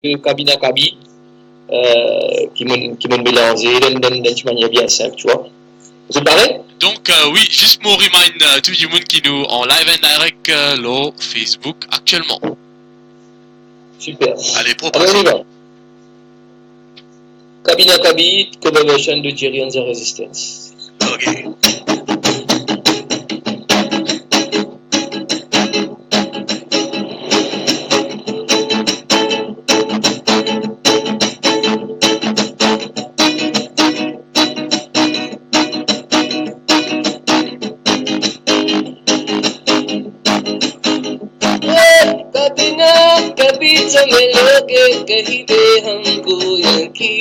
cabine à cabine, qui m'ont mélangé d'une manière bien simple, tu vois. Vous êtes pareil? Donc, oui, juste pour remind tout le monde qui nous en live and direct le Facebook actuellement. Super. Allez, Alors, on y propose. va. Cabine à cabine, cover version de Jerry and the Resistance. Ok. कभी चमलोगे कहीं दे हमको यकी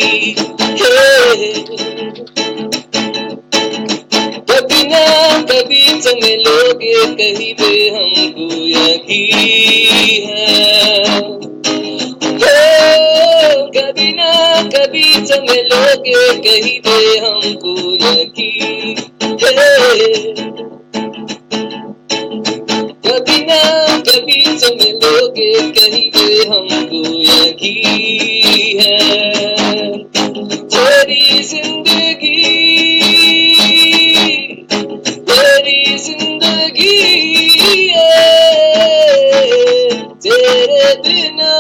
कभी ना कभी चमलोगे कहीं दे हमको यकी है कभी ना कभी चमलोगे कहीं दे हमको यकी कभी ना कभी चमलोगे कहीं दे हमको यकी है तेरी जिंदगी तेरे बिना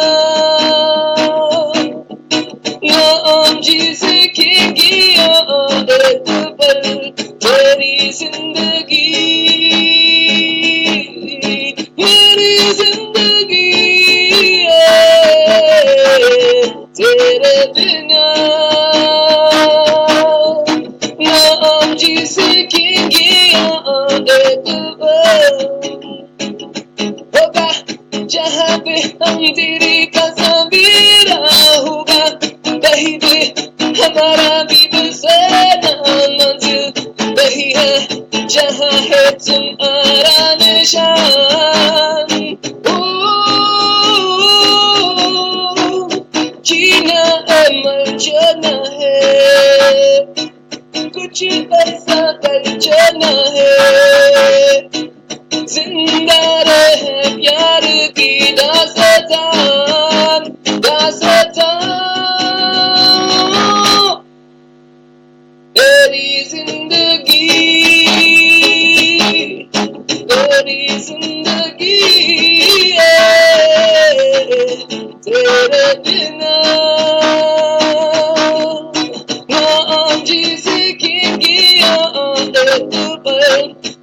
ना आम जी सकेगी एक पल तेरी जिंदगी मेरी जिंदगी तेरे बिना ना आम जी सकेंगे एक पल होगा जहाँ पे हम तेरी तस्वीर होगा कहीं पे हमारा भी बसेरा मंजिल वही है जहाँ है तुम्हारा निशान जीना अमर जाना है कुछ ऐसा कर जाना है जिंदा रहे प्यार की दास्तान तेरी जिंदगी तेरे बिना ना आम जी सकेंगे एक पल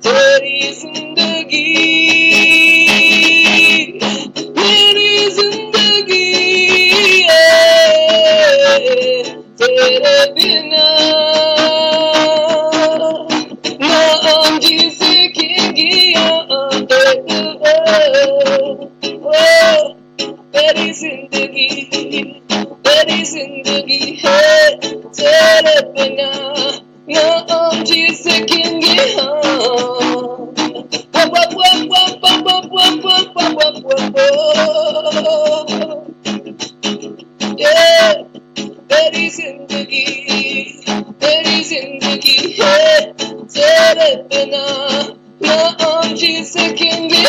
तेरी जिंदगी मेरी जिंदगी तेरे बिना ना आम जी सकेंगे एक पल तेरी जिंदगी है तेरे बिना ना आम जी सकेंगे तेरी जिंदगी है तेरे बिना ना आम जी सकेंगे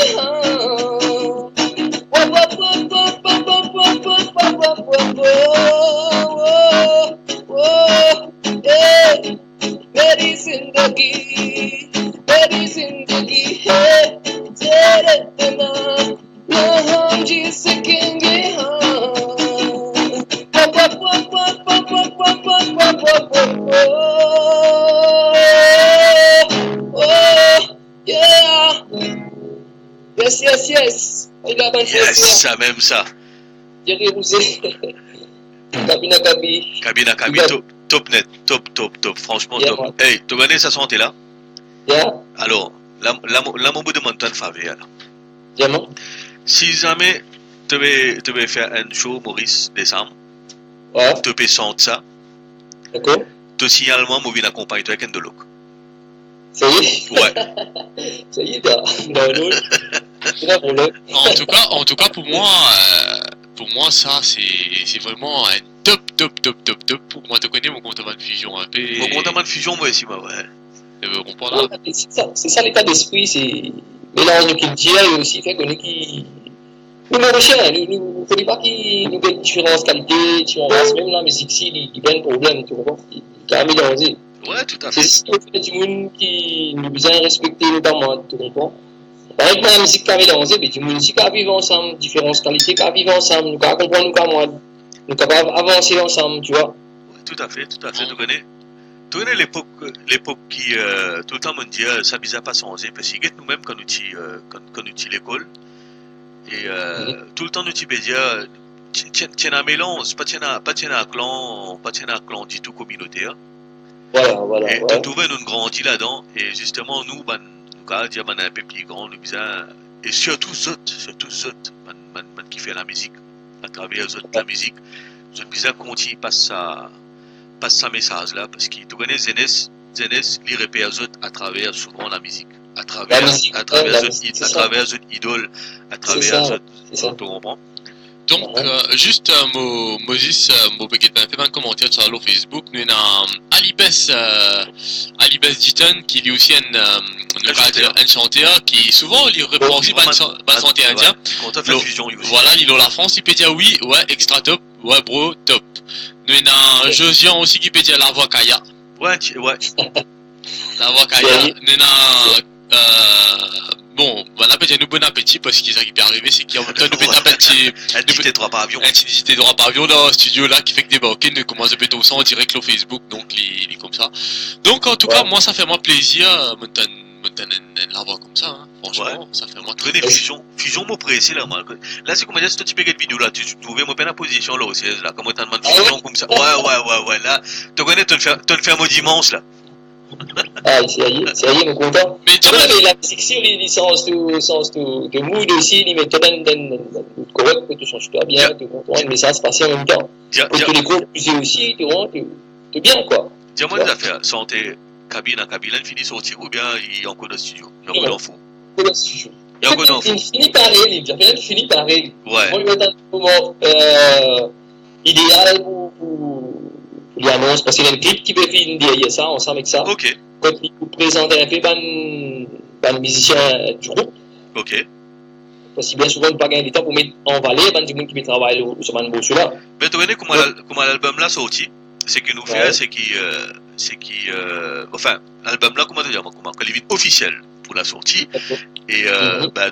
मेरी जिंदगी है तेरे बिना ना हम जी सकेंगे Yes. Yes, ça, même ça. Jerry Rousset. Cabine à cabine. Cabine à cabine, top net, top. Franchement, yeah, top. Man. Hey, tu connais sa santé là? Yeah. Alors, là, mon bout de montagne faveur là. Yeah, man. Si jamais tu veux faire un show, Maurice, décembre, ouais. Tu peux sentir ça. D'accord. Tu signalement, moi, viens accompagner toi avec un de look. Ça y est? Ouais. Ça y est, En tout cas, pour moi, ça, c'est vraiment un top. Pour moi, tu connais mon comptement de fusion un peu. Mon comptement de fusion, moi aussi, ouais. Vous comprenez? C'est ça l'état d'esprit, c'est mélange qui tire et aussi fait qu'on est qui Nous, mon cher, nous, ne faut pas qu'il nous ait différentes qualités, différentes races, même la musique ici, il y a un problème, tu vois, il y a un mélangé. Ouais, tout à fait. C'est ce qui fait du monde qui nous besoin respecter notamment, tu comprends? Par exemple, la musique qui a mélangé, mais du monde ici qui vivre ensemble, différentes qualités qui vivre ensemble, nous comprendre, nous capables avancer ensemble, tu vois. Ouais, tout à fait, tu connais l'époque qui, tout le temps, me dit, ça bizarre pas changer, parce que nous-mêmes, quand nous utilise l'école, et tout le temps, nous peux dire, tiens un mélange, pas tiens un clan du tout communautaire. Voilà. Et tu trouves nous grandit là-dedans, et justement, nous, quand dire, un peu plus grand, nous bizarre, et surtout, qui fait la musique, à travers la musique, nous bizarre continue passe sa message là, parce que tu connais Zenes, il repère à travers souvent la musique, à travers idoles, à travers tu comprends? Donc, juste, Moses, fait un commentaire sur le Facebook. Nous avons Alibes Ditton, qui est aussi un chanteur qui souvent il reprend aussi un chanteur indien. Voilà, il a la France, il peut dire oui, ouais, extra top, ouais, bro, top. Nous avons Josian aussi qui peut dire la voix Kaya. Ouais. La voix Kaya. Nous avons bon, voilà, peut-être nous bon appétit parce que ça qui peut arriver, c'est qu'il y a un petit petit droit par avion. Un petit droit par avion dans le studio là qui fait que débarquer, nous commence à péter au sang en direct le Facebook, donc il est comme ça. Donc en tout cas, moi ça fait moi plaisir, de l'avoir comme ça, hein. Franchement, ça fait moi très des fusion mot pressé là, moi. Là c'est comme dire ce type de vidéo là, tu trouvais moi peine la position là aussi là, comment t'as demandé fusion comme ça. Ouais, là, tu connais te le faire mon dimanche là. Ah, c'est mon content. Mais tu vois, la musique sur les licences de mood aussi, les méthodes correctes, que tu changes toi bien, tu comprends, mais ça se passe en même temps. Pour que les groupes musées aussi, tu vois, tu bien quoi. Dis-moi des affaires, santé, cabine, il finit sortir ou bien il y a encore dans le studio, il y a encore dans le fou. Il y a encore dans le fou. Il finit par rire, il finit par rire. Ouais. Moi, je vais un moment idéal pour l'annonce, parce qu'il y a un clip qui peut finir derrière ça, ensemble avec ça. Ok. Quand il vous présente un peu le musicien du groupe. Ok. Parce que bien souvent, on n'a pas gagné du temps pour mettre en valeur du monde qui travaille sur un morceau là. Mais tu connais comment l'album là sorti? C'est qu'il nous fait, enfin, l'album là, comment dire, il est officiel pour la sortie. Et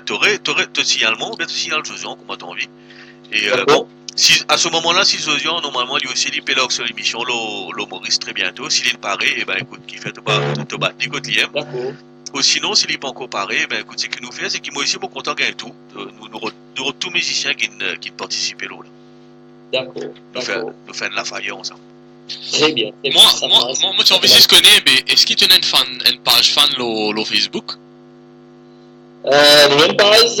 t'aurais signalement ou bien tu signales Josian, comment t'as envie. Et bon. Si, à ce moment-là, si Josian, normalement, lui aussi, il peut là sur l'émission, l'humoriste très bientôt. S'il est paré, et ben écoute, qui fait te battre, écoute, l'IM. Ou sinon, s'il n'est pas encore paré, ben écoute, ce qu'il nous fait, c'est qu'il m'a aussi beaucoup content qu'il y ait tout. Nous tous musiciens qui participent là. D'accord. Nous faisons de la faille ensemble. Très bien. Moi, tu as envie de se connaître, mais est-ce qu'il tenait une page fan le Facebook? Une page,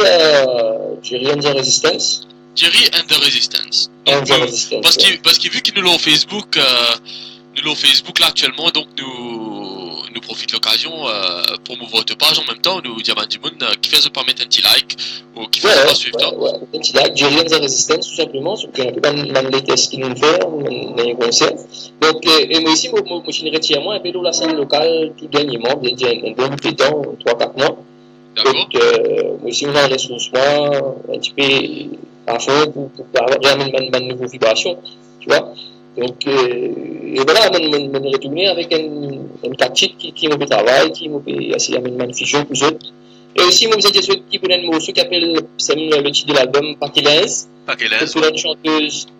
Jerry and the Resistance. Jerry and the Resistance. Donc, parce que vu qu'il nous l'a au Facebook, là actuellement, donc nous profite l'occasion pour m'ouvrir votre page en même temps, nous dire à du monde qui fait pas mettre un petit like ou qui fait pas suivre toi. Ouais, un petit like, Jerry and the Resistance tout simplement, c'est un peu dans les tests qu'ils nous font, dans les concerts. Donc, et moi aussi, je suis régulièrement un peu dans la scène locale tout dernièrement, il y a un bon bout de temps, 3-4 mois. Donc, moi aussi, on a un ressourcement un petit peu à fond pour avoir une nouvelle vibration, tu vois. Donc, et voilà, on retourné avec une tactique qui m'a fait travail, qui m'a fait essayer une fusion pour eux. Et aussi, moi, j'ai dit qui connaît un morceau qui appelle, c'est le titre de l'album, Pakelens. C'est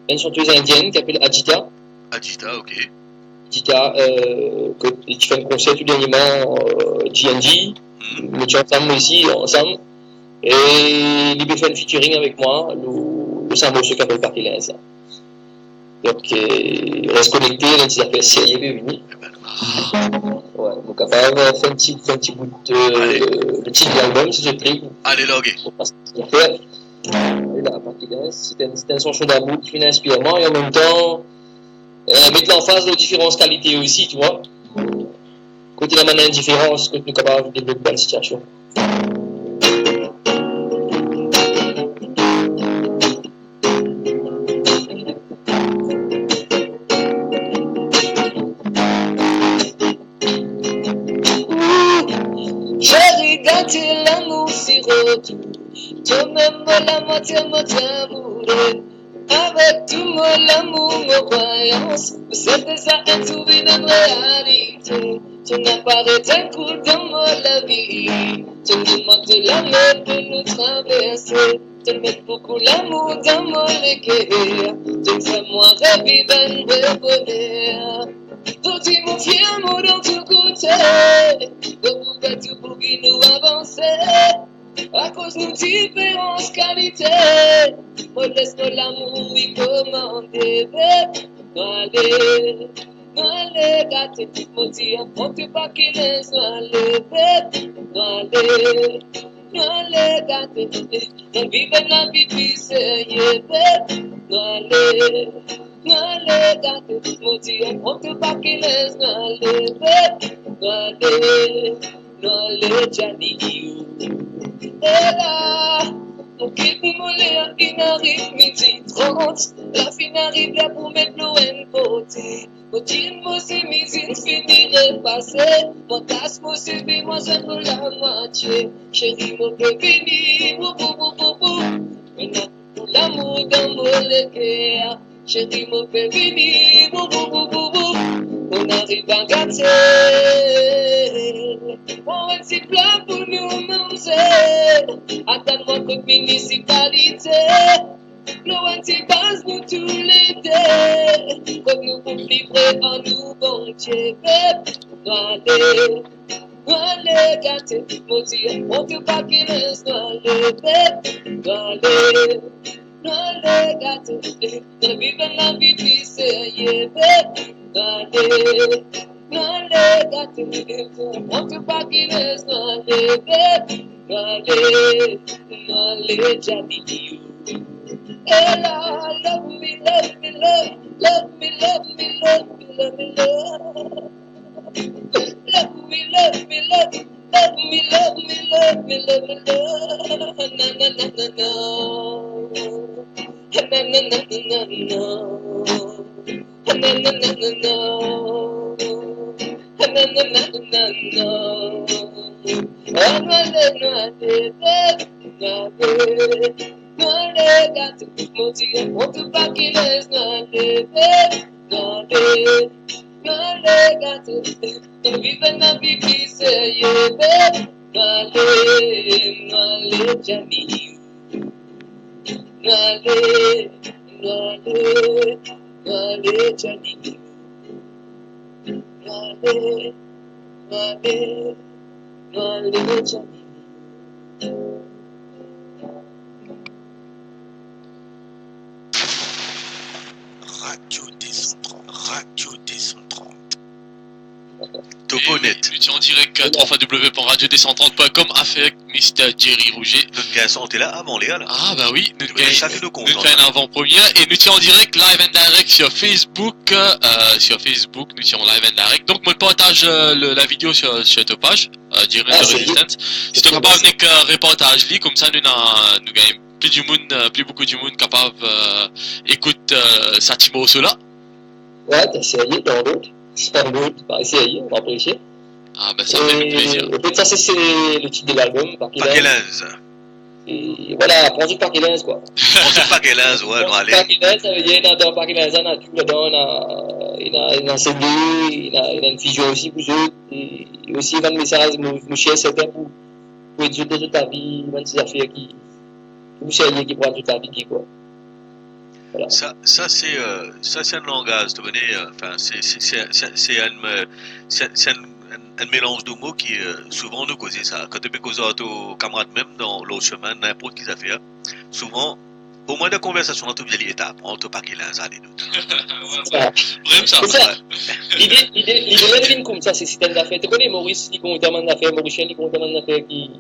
une chanteuse indienne qui s'appelle Ajita. Ajita, ok. Ajita, qui fait un concert tout dernièrement, GNG. Nous étions ensemble aussi, ensemble. Et il a fait un featuring avec moi, le morceau qui appelle Pakelens. Donc, reste connecté, là, tu as fait sérieux venu. Ouais, donc, après, on va faire un petit bout de titre de l'album, si je te plaît. Allez, loguer. Et là, c'était un son chaud d'amour qui fait un inspirement et en même temps, mettre l'emphase aux différentes qualités aussi, tu vois. Côté la manière d'indifférence que nous sommes capables de développer dans la situation. J'ai regardé l'amour si retour, te Toi-même, la moitié amoureux. Avec tout mon amour, mon croyance, c'est ça un souvenir de réalité. Tu n'as pas été cool dans la vie. Tu me montres la main pour nous traverser. Tu mets beaucoup l'amour dans mon cœur. Tu me fais moi revivre un vrai bonheur. Toi, tu m'as fait amour dans tout côté. Donc, vous tout pour qu'il nous avance. À cause de nos différences qualités, moi laisse-moi l'amour y commander. Allez, gâtez, mon Dieu, apporte pas qu'il laisse, allez, gâtez, on vive la vie puis sérieux, allez, gâtez, mon Dieu, apporte pas qu'il laisse, allez, Johnny. Et là, mon kit moulé, il arrive midi 30. La fin arrive là pour mettre l'eau en côté. Mon jean, moi c'est midi, fini de passer. Mon tasse, moi c'est bien, moi c'est pour la moitié. Chérie, mon peut venir, bou. Maintenant, pour l'amour dans mon cœur. Chérie, mon peut venir, bou. On arrive à gâter. On va s'y plat pour nous manger. Attends-moi toute municipalité. L'eau s'y passe nous tous les deux. Comme nous pour livrer en nous bon Dieu. Allez, gâter, mon Dieu, on te pas qu'il laisse, allez, gâter, on vit dans la vie puis sérieux, allez, gâter, on te pas qu'il laisse, allez, Jackie. Et là, love me, love me, love, love me, love me, love me, love me, love. Love me, love me, love me, love me, love me, love me, love me, love. Na na na na na. Na na na na na. Na na na na na. Na na na na na. Allez, gâte, mon Dieu, on te pas qu'il laisse, allez, gâte, on vit dans la vie qui sérieux, allez, Jamie, allez, Jamie, allez, Jamie. Toponet. Nous sommes en direct www.radiod230.com avec Mr. Jerry Rouget. Notre gars santé là avant Léa là. Ah bah oui, nous faisons un avant-première et nous sommes en direct live and direct sur Facebook. Nous sommes en live and direct. Donc moi partage la vidéo sur ta page, Jerry de Resistance. Si tu es capable de faire un reportage là, comme ça nous gagnons plus beaucoup de monde capable écoute Satimo cela. Ouais, t'as essayé dans l'autre. Sans doute, pas essayer, on va apprécier. Ah bah ça fait plaisir. En fait, ça c'est le titre de l'album, Parquelins. Et voilà, prends du Parquelins quoi. Prends du Parquelins, ouais, non allez. Parquelins, ça veut dire dans Parquelins, on a tout là-dedans, il a un CD, il a une fusion aussi pour eux, et aussi il a un message, mon cher, c'était pour éduquer toute ta vie, il y a des affaires qui prennent toute ta vie, qui quoi. Voilà. Ça c'est un langage, enfin c'est un mélange de mots qui souvent nous cause ça. Quand tu peux causer à ton camarade même dans l'autre chemin, n'importe quelle affaire, souvent au moins de conversation entre les étapes, on te parle l'un à les autres. Vraiment ça. L'idée même comme ça, c'est système d'affaires. Tu connais Maurice, il compte tellement d'affaires, Maurice, il compte tellement d'affaires qui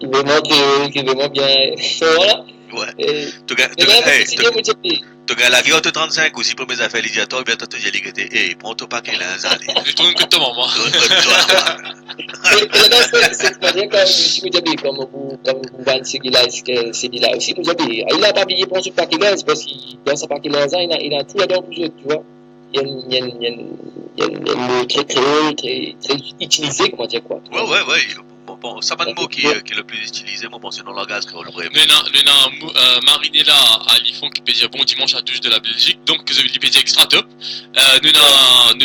vraiment bien. Voilà. Ouais. Tu gagnes la vie entre 35 ou si pour mes affaires, il dit à toi, bien tu dis hey, prends ton paquet là, allez. Je tourne que toi, maman. C'est pas bien quand je me dis, comme vous vendez ce qu'il a aussi, il n'a pas oublié prendre ce paquet là, parce que dans ce paquet là, il a tout là-dedans pour eux, tu vois. Il y a un mot très créole, très utilisé, comment dire quoi. Ouais. Bon. bon, ça va de mot qui est le plus utilisé, moi, pense dans le langage créole. Nous avons Marinella à Lifon qui peut dire bon dimanche à tous de la Belgique, donc je vais dire extra top. Nous avons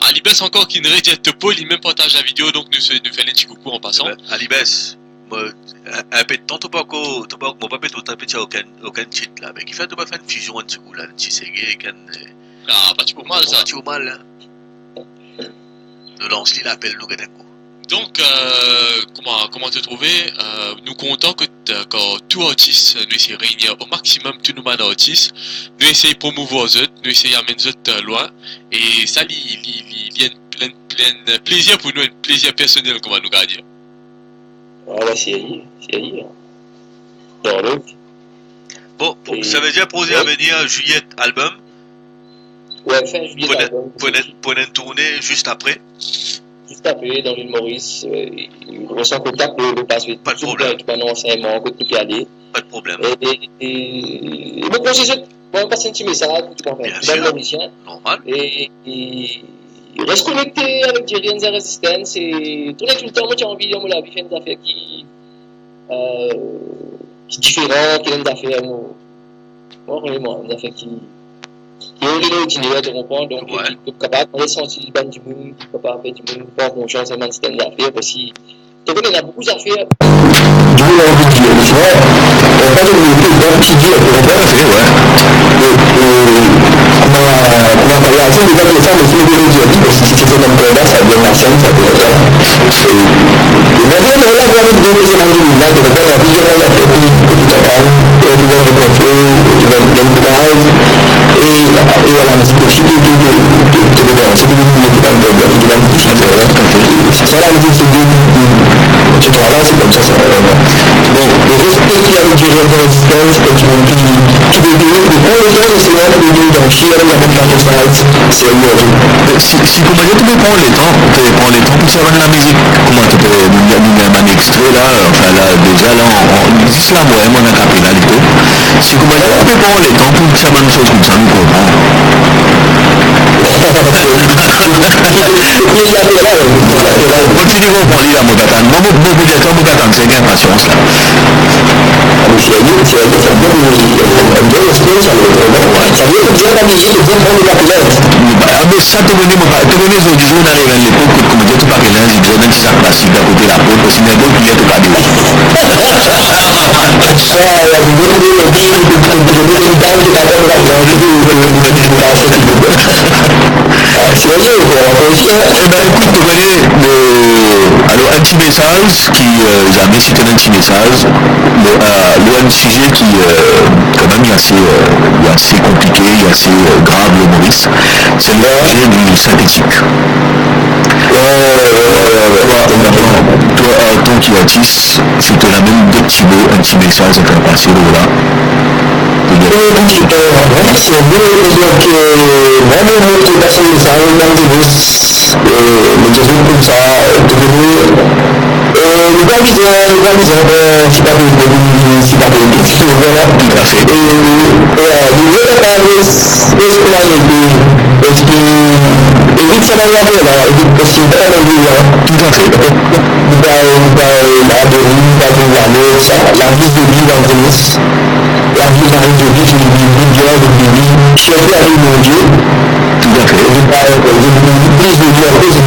Alibes encore qui ne rejette pas, il même partage la vidéo, donc nous faisons un petit coucou en passant. Alibes, un peu de temps, tu pas tout un petit aucun cheat là, mais qui fait, tu pas faire une fusion un petit coup là, un petit ségé, ah, pas pour mal ça. Pas pour mal. Nous lance l'appel, nous gagnons. Donc, comment te trouver nous comptons que quand tout artiste nous essayons de réunir au maximum tous nos artistes, nous essayons de promouvoir eux, nous essayons d'amener eux loin, et ça, il y a plein plaisir pour nous, un plaisir personnel, comment nous gagner. Ah bah c'est bon, ça veut dire poser à venir juillet album. Ouais, fin juillet album. Pour une tournée juste après. Juste après, dans l'île Maurice, on s'en contacte le passe vite. Pas de problème. Maintenant, c'est un manque de aller. Pas de problème. Et bon, quand j'ai on passe un petit message, tu peux bien sûr, normal. Et reste connecté avec Jerry and Resistance et tourner tout le temps, moi j'ai envie de la vie, faire des affaires qui différentes, qui ont des affaires, moi vraiment, des affaires qui ont de l'ordinaire de comprendre, donc qui sont capables de ressentir le ban du monde, qui sont capables de faire du monde, pas confiance en système d'affaires, parce que tu connais, il y a beaucoup d'affaires. Je voulais en dire, tu vois, pas de petit Dieu, on va faire, ma relation de la femme est une bonne idée, parce que si c'était comme ça, ça vient la scène, ça peut être ça. Et maintenant, on va voir une deuxième année, là, de la vie, on va faire une campagne, on va rencontrer, on va faire une base, et à la musique aussi, de c'est de ça là, c'est c'est toi là, c'est comme ça, donc, le respect qu'il y a avec les résistance, comme tu m'as dit, tout le monde, les gens, c'est là, le monde entier, la même chose, c'est si comment dire, tu peux prendre les temps pour savoir la musique, comment tu peux nous un extrait là, enfin là, déjà là, juste la bohème, on a capé là, si comment dire, tu peux prendre les temps pour savoir une chose comme ça, nous comprend. Continuons pour lire à Mogatan. Moi, Mogatan, c'est une impatience là. Ça te venait aux disons dans l'époque où comme tu parles là, j'ai besoin d'un petit sac plastique à côté de la peau, parce qu'il y a d'autres qui viennent te parler. Écoute, tu connais alors un petit message qui jamais si tu as un petit message, un sujet qui quand même est assez compliqué, assez grave le Maurice, c'est le sujet du synthétique. Toi, tant qu'il est artiste, si tu as même deux petits mots, un petit message à faire passer là. C'est vraiment notre personne de ça, comme ça, le gars qui c'est pas voilà, tout à fait. Et ça va y aller là, parce que pas la vie, tout à fait. La vie de vie dans Venise, la vie dans de vie, c'est une vie, chercher à vivre mon Dieu, tout à fait. Prise de vie à cause de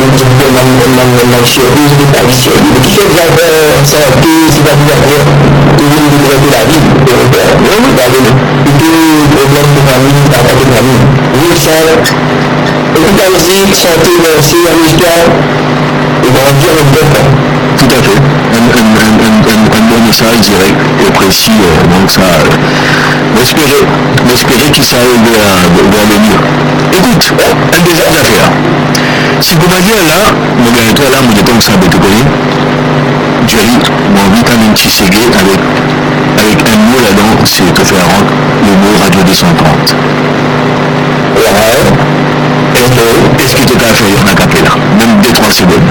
la surprise de ta vie. Tout ce que vous avez, ça a été, c'est pas bien faire, que vous de la vie, et tout problème de famille, pas de famille. Oui, ça, et tout à aussi, santé, merci, à l'histoire, et grandir un peu. Tout à fait. Un bon message direct et précis, donc ça, m'espérer qu'il s'arrive vers le mieux. Écoute, un des affaires. Si vous m'avez là, mon gars, toi là, mon état où ça va te connaître, Jerry, mon vitamine C avec un mot là-dedans, c'est que faire rentrer le mot Radio 230. Est-ce que tu as fait un acapé là, même 2-3 secondes?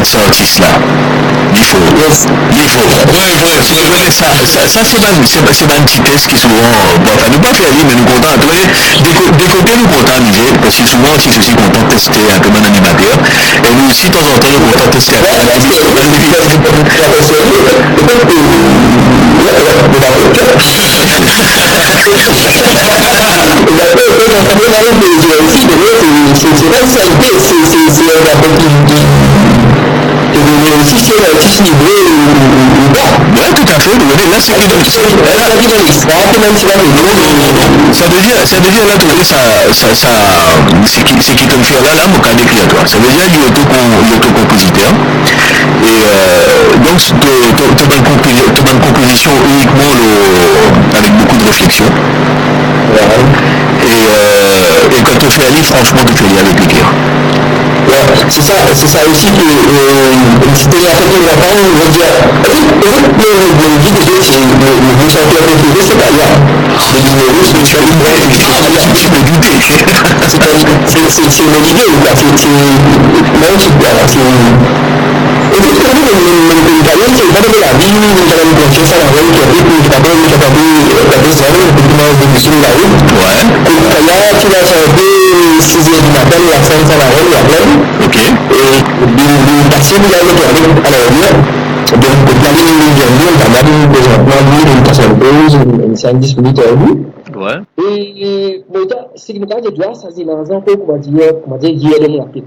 cet artiste-là. Il faut. Ça c'est un petit test qui souvent, nous pas faire mais nous contents. Des côtés nous contents amuser, parce que souvent si ceci content de tester un peu un animateur, et nous aussi de temps en temps nous contents de tester un si c'est l'artiste niveau ou pas. Ouais, tout à fait. Là, c'est que ça veut dire là, tu vois, c'est qui te fait là, mon cas d'écrire toi. Ça veut dire qu'il est auto-compositeur. Et donc, tu as une composition uniquement avec beaucoup de réflexion. Et quand tu fais un livre, franchement, tu fais un livre avec l'écrire. C'est ça aussi que c'était la fête de la femme, on va dire, le guide de c'est le chanteur préféré, c'est pas là. Le numéro, c'est le chanteur préféré, c'est mon idée, là, c'est magnifique, là, et puis, quand même, le italien, c'est pas de la vie, il y a une confiance à la reine qui a fait que t'as pas besoin, de mission de la route. Ouais. Et là, tu vas chanter 6h du matin, la scène à la reine, il y a plein. Ok. Et une personne qui a été à la reine, donc, la ligne de on a mis une personne pause, une 5-10 minutes à vous. Ouais. Et, c'est que le cas de toi, ça c'est dans un peu, comment dire, hier de mon appel.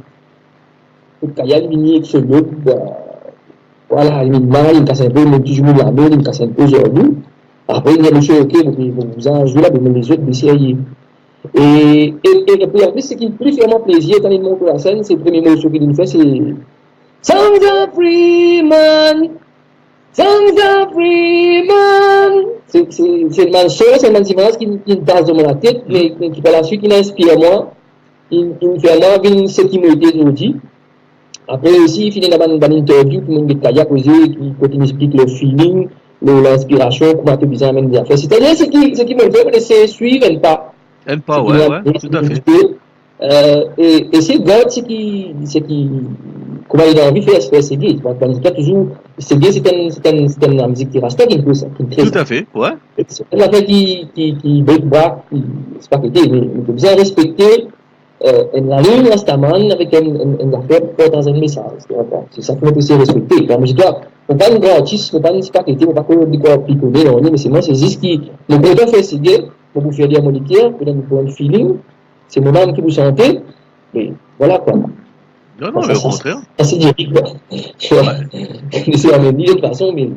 Donc, il y a une mini avec ce look, voilà, il me casse un peu, il me dit, je me la mets, il me casse un peu aujourd'hui. Après, il y a le show, ok, vous en jouez là, mais les autres, essayez. Et puis en plus, ce qui me fait vraiment plaisir quand il monte la scène, c'est le premier morceau qu'il nous fait, c'est Songs of Freeman, Songs of Freeman. C'est le morceau, c'est un petit qui me passe dans la tête, mais qui par la suite, il inspire moi. Il me fait moi, ce qui m'a été aujourd'hui. Après aussi, il finit dans une interview, tout le monde est causé, qui m'explique le feeling, l'inspiration, comment tu as besoin de faire. C'est-à-dire, ce qui me fait laisser suivre et pas. Aime pas, ouais, tout à fait. Et c'est God, comment il a envie de faire c'est gay. Toujours, c'est gay, c'est une musique qui reste un peu ça. Tout à fait, ouais. C'est une affaire qui veut voir, c'est pas que mais il faut bien respecter. La ligne Rastaman avec une affaire pour dans un message. C'est ça qu'il faut aussi respecter. Comme je dois, on pas une grande artiste, on pas une spacité, on pas dire quoi picoler, mais c'est moi, c'est juste qui, le gros fait c'est gay, pour vous faire dire mon liqueur, pour un feeling, c'est mon âme qui vous sentez, mais voilà quoi. Non, au contraire. C'est direct quoi. C'est la même de toute façon, mais.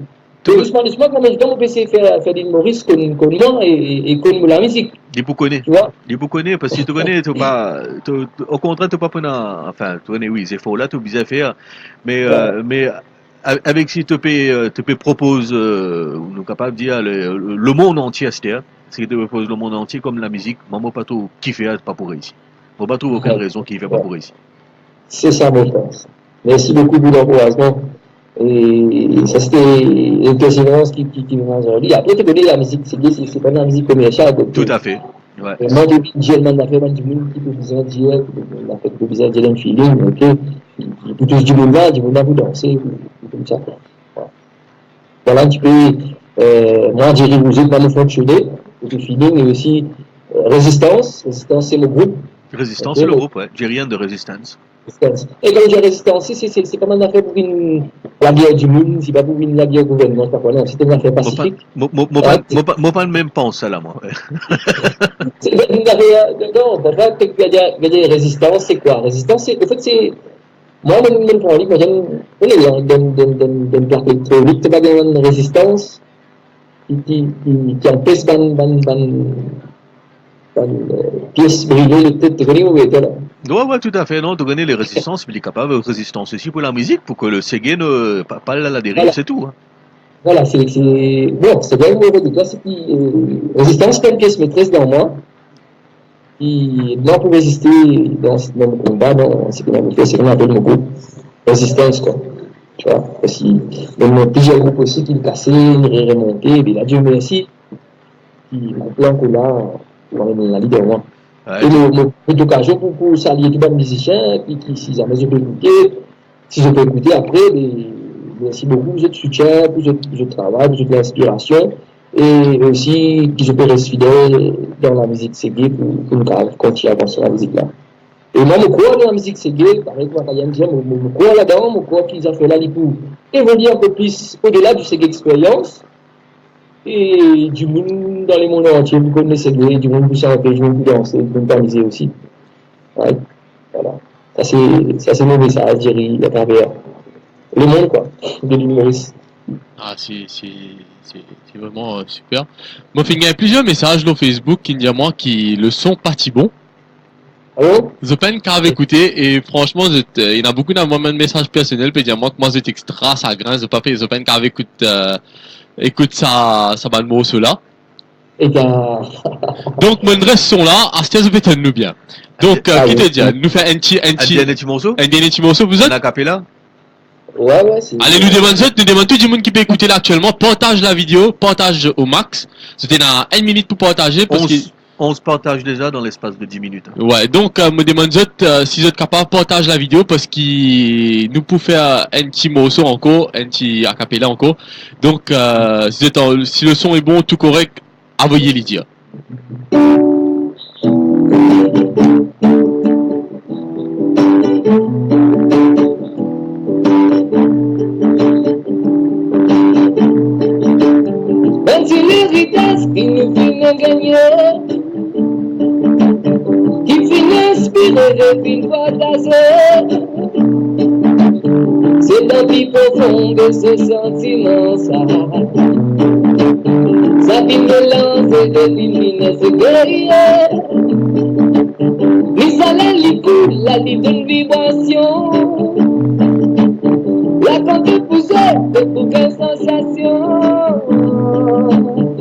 Doucement, quand même, on peut essayer de faire des humoristes comme moi et comme la musique. Il faut connaître. Tu vois? Il faut connaître, parce que si tu connais, tu pas, au contraire, tu pas prendre, enfin, tu connais, oui, c'est faux, là, tu obligé à faire, mais avec si tu peux propose, nous capable de dire le monde entier, c'est-à-dire, si tu proposes le monde entier comme la musique, maman pas tout kiffer, pas pour réussir. On va pas trouver aucune raison qui fait pas pour réussir. C'est ça, mon frère. Merci beaucoup pour l'encouragement. Et ça, c'était une persévérance qui me rend aujourd'hui. Après, tu connais la musique, c'est pas la musique commerciale. Tout à fait. Ouais. Moi, depuis que j'ai le monde d'affaires, du monde qui peut besoin de dire, on a fait besoin de dire un feeling, ok. Puis tout du monde là, vous danser, comme ça. Voilà un petit peu, moi, j'ai musique va me fonctionner, le feeling et aussi résistance. Résistance, c'est le groupe. Résistance, c'est le groupe, ouais. J'ai rien de résistance. Et quand j'ai résistance, c'est pas mal d'affaires pour la guerre du monde, c'est pas pour la guerre au gouvernement, c'est pas quoi, non, c'était une affaire pacifique. Moi, pas même pense ça là, moi. C'est une affaire, non, pour faire qu'il y a des résistances, c'est quoi? Résistance, en fait, c'est. Moi, même pour un livre, j'aime d'une plaque électronique, c'est pas une résistance qui empêche pièce brûlée, peut-être, tu connais où était là? Ouais, tout à fait. Non, tu connais les résistances, mais il est capable de résistance aussi pour la musique, pour que le Ségué ne pas la dérive, voilà. C'est tout. Hein. Voilà, c'est bon, c'est bien mauvais de toi, c'est qui résistance, c'est une pièce maîtresse dans moi. Qui, là, pour résister dans le combat, c'est ce qu'on appelle le groupe résistance, quoi. Tu vois, parce qu'il y a plusieurs groupes aussi qui le cassaient, il remontaient, et puis là, Dieu merci, qui m'a plan que là, on a leader moi. Et l'occasion pour s'allier tout le musicien, puis qui, si jamais je peux écouter, si je peux écouter après, merci beaucoup pour votre soutien, pour votre travail, pour votre inspiration, et aussi que je peux rester fidèle dans la musique Ségué pour nous continuer à avancer la musique là. Et moi, je crois dans la musique Ségué, par exemple, quand je crois là-dedans, je crois qu'ils ont fait là pour évoluer un peu plus au-delà du Ségué expérience, et du monde dans les mondes entiers, pour connaître Ségué, du monde pour chanter, du monde pour danser, pour m'amuser aussi. Ouais, voilà. Ça, c'est mon message, Jerry, à travers le monde, quoi, de l'humoriste. Ah, c'est vraiment super. Moi, il y a plusieurs messages sur Facebook qui me disent moi qui le son pas si bon. Allô? Je peine qu'à écouter et franchement, il y en a beaucoup dans moi de messages personnels pour dire moi que moi c'est extra, ça grince, je peine qu'à écoute ça va le mot cela. Et bien. Donc, mon reste sont là, à ce que vous faites nous bien. Donc, qui te dit, nous fait un petit morceau. Un petit morceau, vous êtes? Un acapella. Ouais, c'est. Allez, nous demandons tout le monde qui peut écouter là actuellement, partage la vidéo, partage au max. C'était dans 1 minute pour partager parce que. On se partage déjà dans l'espace de 10 minutes. Ouais, donc, me demande si vous êtes capable, partage la vidéo parce qu'il nous peut faire un petit morceau encore, un petit acapella encore. Donc, si le son est bon, tout correct, envoyez les dire. Même si l'héritage qui nous finit gagner, qui finit inspirer et finit partager, c'est dans vie profonde de ce sentiment, ça vient de lancer de l'illumination ce guerrier, mais ça la vie d'une vibration. La compte poussée de aucune sensation.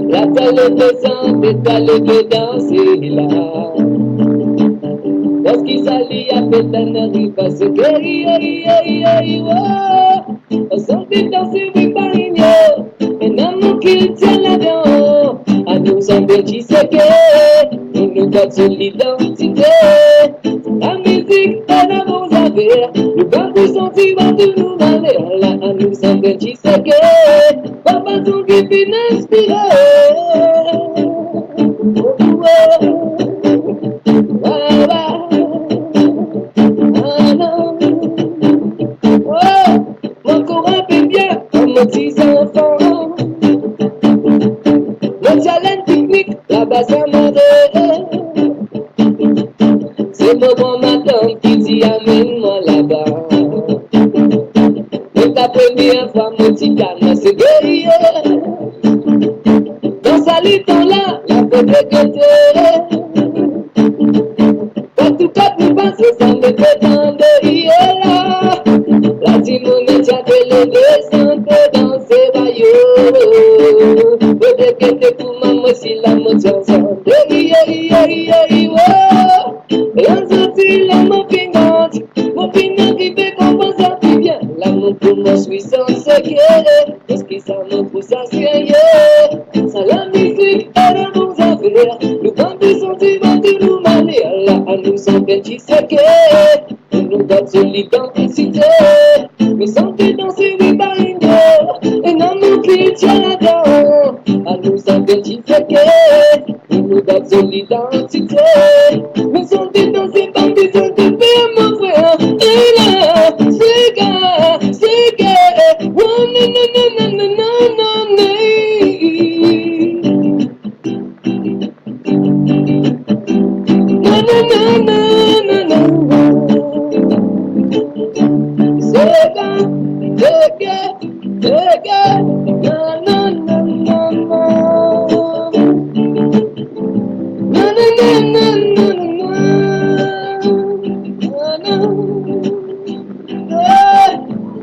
La toile présente et toile de danser là. Lorsqu'il s'allie à pétane, arrive à se guérir. On sentit danser, oui, par igno. Un amour qu'il tient là-dedans. À nous semble qui c'est que nous gâtons l'identité. La musique est dans nos affaires. Le grand sentiment de nous aller là. À nous semble qui c'est que papa tout qui finit inspiré. Mon corps fait bien comme mon petit enfant. Le challenge technique, la basse à manger. C'est maman madame qui dit amène-moi là-bas. Et ta première fois, mon petit gamin, c'est guerrier. Dans sa liton là, la fête est gâtée. En tout cas, nous pensons ça me fait dans de là. La Timone t'a fait le descente dans ses baillots. Peut-être que t'es pour maman si la moitié ensemble. Et on sortit l'amour pingante. Mon pingant qui fait qu'on pense à plus bien. L'amour pour moi, je suis sans secret. Parce que ça me pousse à s'égayer. Ça la musique, elle a nos affaires. Nous prend du sentiment de nous manière. Là, à nous sommes petits secrets. Nous gâtons l'identité. Nous sommes dans ces ribarignos. Un amour qui tient là-dedans. À nous sommes petits secrets. Nous gâtons l'identité. Nous sommes dans ces bandes de santé, mon frère. Et là, c'est gay. Oh, non.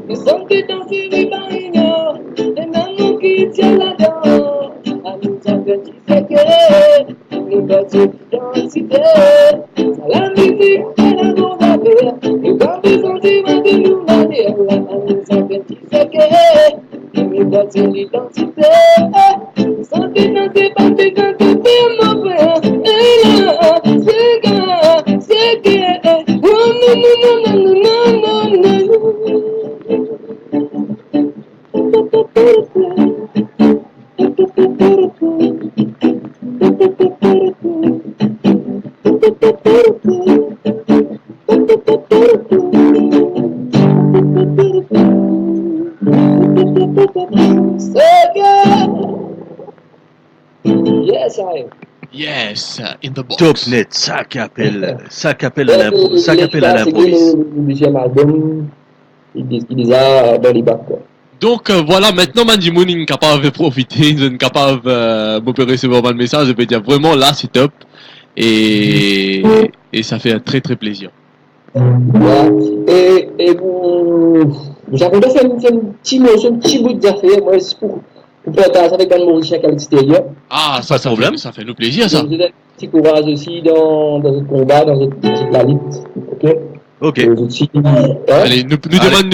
Nous sommes dans ces ribarignos, un amour qui tient là-dedans. À nous avons dit que nous battons l'identité. La musique est dans nos affaires. Nous avons des sentiments de nous manière. À nous avons dit que nous battons l'identité. Nous sommes dans ces bandes de mon frère. Et là, c'est gay. Oh, non. Yes, I am. Yes, in the box. Top net, ça qu'appelle à l'improviste. Le deuxième album, il a dans les bacs, quoi. Donc voilà, maintenant Mandimoun est capable de profiter, il est capable d'opérer ce moment de message, je peux dire vraiment là c'est top et ça fait un très très plaisir. Voilà. Et vous avez fait un petit morceau, un petit bout d'affaires, moi c'est pour partager avec un Mauricien à l'extérieur. Ah, ça, ça fait nous plaisir ça. Vous avez un petit courage aussi dans notre combat, dans notre lutte, ok? Ok. Allez, nous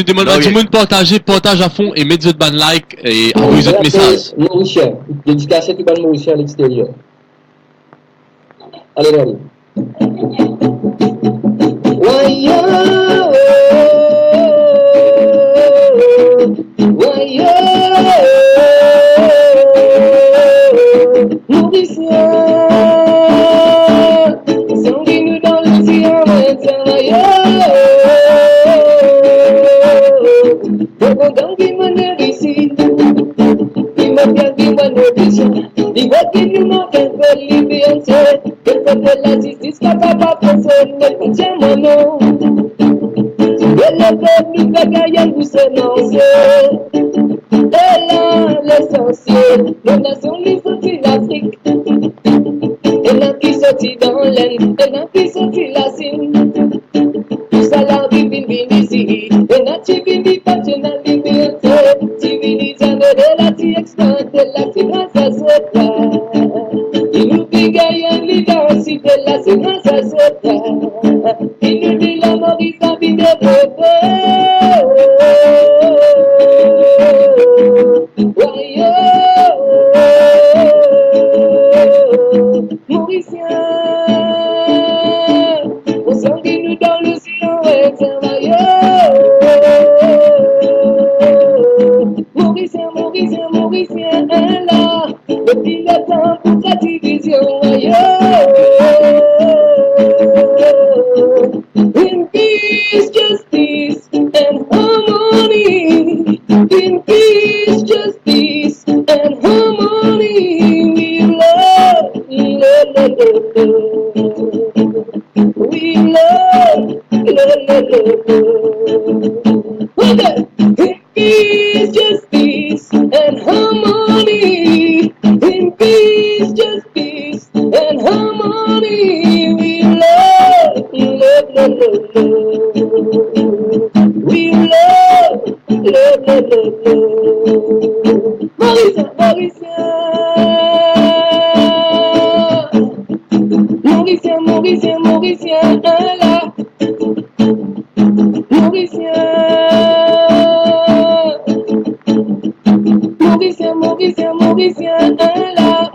demandons à tout le monde partage à fond et mettre votre ban like et envoyer votre message. Mauricien, dédicacé tout le Mauricien à l'extérieur. Allez, allez. Mauricien, sanguine dans le ciel intérieur. Content qui mène ici, il m'a bien dit mon audition. Il voit qu'il nous manque un peu de liberté, quelque peu de la justice capable de personne ne contient mon nom. Et le peuple nous fait gagner pour s'énoncer. Et là, l'essentiel, nos nations nous sortent l'Afrique. Et là qui sortit dans l'Inde, et là qui sortit la Chine. Tout ça là, vivin ici, et là tu vini pas de la liberté. Tu vini jamais de la tu exploite la c'est grâce à soi. Il nous dit gagner l'identité, là c'est grâce à soi. Il nous dit la mort, il s'en vit de Mauricien, on s'enguine dans le ciel intérieur. Mauricien, Mauricien, Mauricien est là, depuis le temps pour la division ailleurs. In peace, justice, and harmony. In peace, justice, and harmony. We love, love, love, love. We love, love, love, love. Okay. In peace, justice, and harmony. In peace, justice, and harmony. We love, love, love, love, love. We love, love, love, love, love. Mauricien, Mauricien. Mauricien, Mauricien, Mauricien, là. Mauricien. Mauricien, Mauricien, Mauricien, là.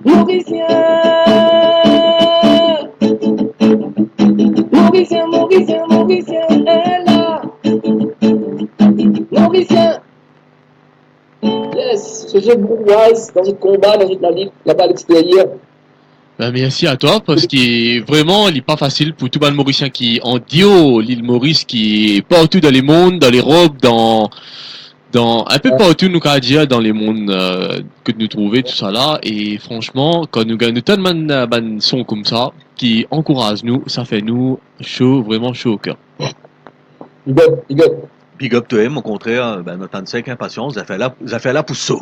Mauricien. Mauricien, Mauricien, Mauricien, là. Mauricien. Yes, ce jeu bourgeoise dans ce combat, dans la lutte, là-bas à l'extérieur. Ben, merci à toi parce que vraiment il n'est pas facile pour tout le Mauricien qui en dio l'île Maurice qui est partout dans les mondes, dans l'Europe, dans un peu partout nous qu'à dire dans les mondes que nous trouvons tout ça là et franchement quand nous gagnons tellement de sons comme ça qui encourage nous, ça fait nous chaud, vraiment chaud au cœur. Big up, big up. Big up to him, au contraire, ben, notre 35 impatience, ça fait là pour ça.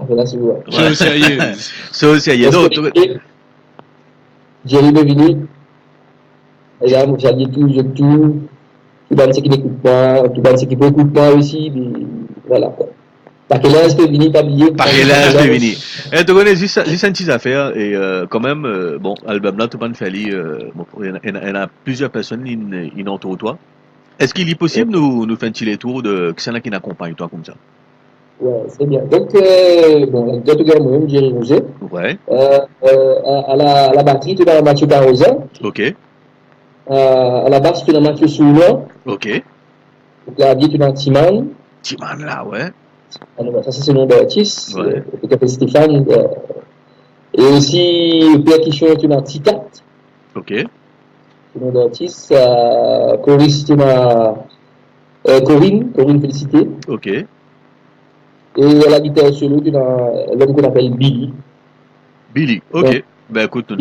Là, c'est vrai. Chaud sérieux. Ça sérieux. Jerry Bevini, et là, moi, j'ai dit tout, tout le monde qui n'écoute pas, tout le monde qui peut écouter pas aussi, puis voilà, quoi. Par quel âge Bevini, pas oublié. Par quel âge Bevini. Et tu connais, juste une petite affaire, et quand même, bon, album là, tout le monde fait aller, il y en a plusieurs personnes qui n'entourent toi. Est-ce qu'il est possible de nous faire un petit tour de qui c'est qui n'accompagne toi comme ça? Ouais, c'est bien. Donc, bon, l'anecdote de moi-même, Jerry Roger. Ouais. À la batterie, tu as Mathieu Barroza. Ok. À la basse, tu as Mathieu Soula. Ok. Donc, la vie, tu as Timan. Timan là, ouais. Alors, ça, c'est le nom d'artiste. Ouais. Il s'appelle Stéphane. Et aussi, percussion, tu as Ticat. Ok. Le nom d'artiste. Choriste, tu as Corinne Félicité. Ok. Et à la guitare solo, tu as l'homme qu'on appelle Billy. Billy, ok. Donc, ben écoute,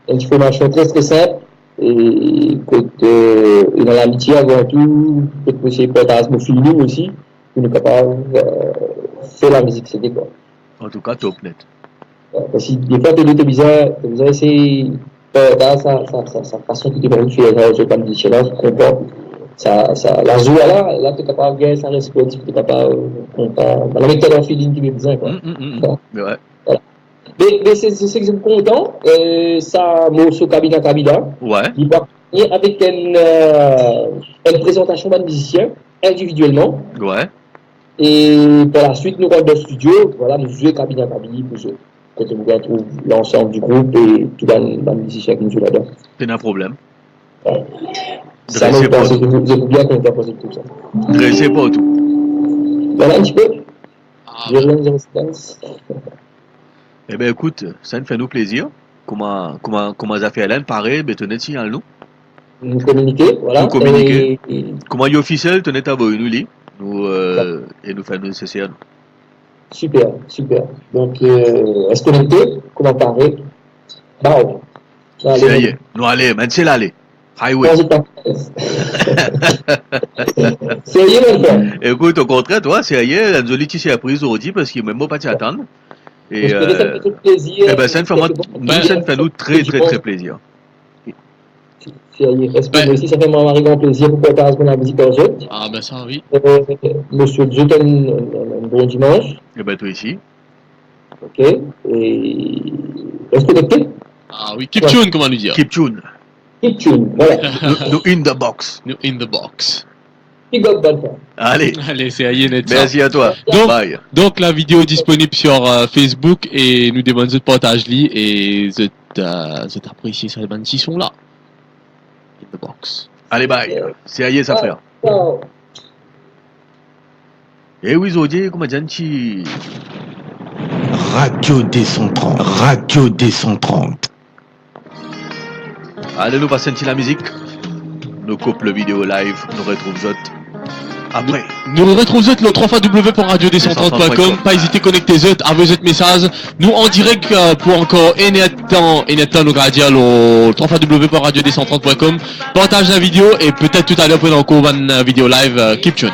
une formation très très simple. Et dans l'amitié avant tout, peut-être aussi partage nos feelings aussi, pour nous capables de faire la musique, c'était quoi. En tout cas, top net. Parce que des fois, tu es bizarre, essayer sa façon de faire sur la musicien, là, la joie là, tu es capable de gagner sa réponse, tu es capable de la mettre dans le feeling qui est besoin, quoi. Ouais. Voilà. Mais c'est ce que j'aime content, ça, morceau Kabila. Ouais. Il va venir avec une présentation d'un musicien individuellement. Ouais. Et par la suite, nous rentrons dans le studio, voilà, nous jouons Kabila pour eux. Quand on retrouve l'ensemble du groupe et tout le musicien qui nous joue là-dedans. C'est un problème. Ouais. Ça nous passe, je vous bien content pour tout ça. Dressez pas tout. Voilà un petit peu. Je viens de Résistance. Eh bien, écoute, ça nous fait nous plaisir. Comment ça fait Hélène, pareil, ben, tenez signal nous. Nous communiquer, voilà. Nous communiquer. Comment il est officiel, tenez à vous, nous lit. Et nous faire le nécessaire. Super. Donc, est-ce qu'on est deux? Comment parler? Bah, ouais. C'est nous allez, maintenant c'est l'aller. Highway. Sérieux, même pas. Écoute, au contraire, toi, sérieux, la jolie tissé à prise aujourd'hui parce qu'il ne m'a même pas t'attendre. Et ça me fait plaisir. Eh ben, ça me fait nous très plaisir. Sérieux, respect aussi, ça fait vraiment un grand plaisir pour partager la musique aux autres. Ah, ben ça, oui. Monsieur, je te un bon dimanche. Eh ben, toi ici. Ok. Et. Est-ce que connecté? Ah oui, keep tune, comment lui dire? Keep tune, voilà. nous in the box. Nous in the box. Big up, bonne fois. Allez, c'est Ayenet. merci à toi. Bye. Donc, la vidéo est disponible sur Facebook et nous demandons de partager et vous appréciez ces bandes qui sont là. In the box. Allez, bye. C'est Ayenet, ça frère. Ciao. Eh oui, Zodier, comment dire, Radio D130. Allez, nous passons la musique. Nous couple vidéo live. Nous retrouvons autres. Après. Nous retrouvons le 3x w.radiod130.com. Pas hésiter à connecter avec votre message. Nous en direct pour encore un temps nous dire le 3x w.radiod130.com. Partage la vidéo et peut-être tout à l'heure pour encore une vidéo live. Keep tune.